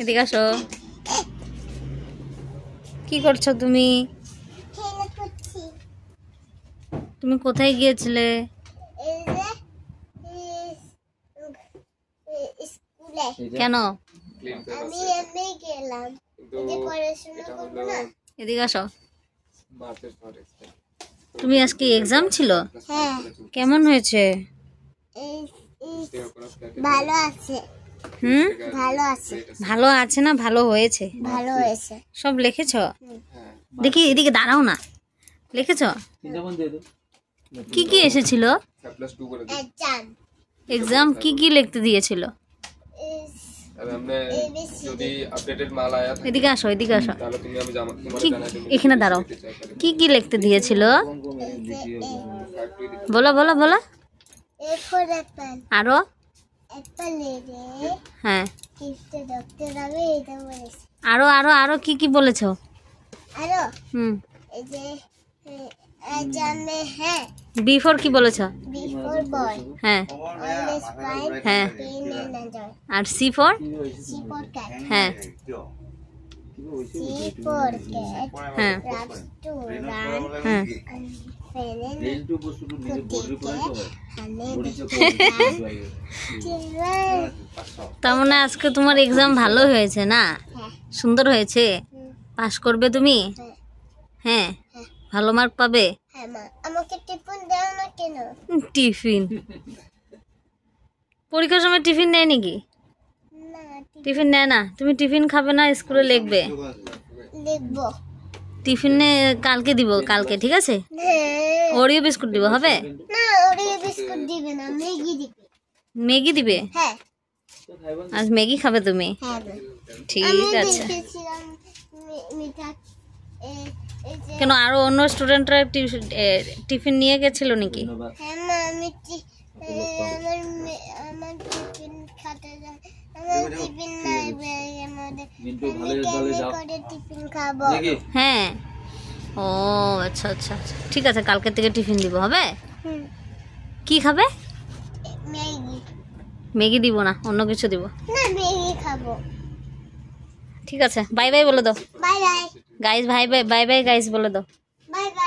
এদিকে আসো। কি করছো তুমি? তুমি কোথায় গিয়েছিলে? কেন? এদিকে আসো। তুমি আজকে এক্সাম ছিল? হ্যাঁ। কেমন হয়েছে? ভালো আছে। ভালো আছে। ভালো আছে না ভালো হয়েছে? ভালো হয়েছে। সব লিখেছো? দেখি এদিকে দাঁড়াও না। লিখেছো? কি কি এসেছিল? এক্সাম কি কি লিখতে দিয়েছিল? এদিকে আসো, এদিকে আসো। এখানে দাঁড়াও। কি কি লিখতে দিয়েছিল? বলো বলো বলো। আরো? হ্যাঁ। আরো আরো আরো কি কি বলেছো? আরো বিফোর কি বলেছো? হ্যাঁ হ্যাঁ। আর সি ফর? হ্যাঁ হ্যাঁ হ্যাঁ। তার মানে আজকে তোমার এক্সাম ভালো হয়েছে না? সুন্দর হয়েছে? পাস করবে তুমি? হ্যাঁ। ভালো মার্ক পাবে? টিফিন? পরীক্ষার সময় টিফিন নেয় নাকি? টিফিন নেয় না? তুমি টিফিন খাবে না, স্কুলে লিখবে? টিফিনে কালকে দিব, কালকে ঠিক আছে? ওরিও বিস্কুট দিব, হবে? ম্যাগি দিবে? আজ ম্যাগি খাবে তুমি? ঠিক আছে। কেন আরো অন্য স্টুডেন্টরা টিফিন নিয়ে গেছিল নাকি? হ্যাঁ। ও আচ্ছা আচ্ছা আচ্ছা, ঠিক আছে, কালকে থেকে টিফিন দিব, হবে? কি খাবে? ম্যাগি দিব না, অন্য কিছু দিব। ঠিক আছে, বাই বাই বলে দাও। Bye bye guys, bye bye, bye bye guys বলে দাও। Bye bye.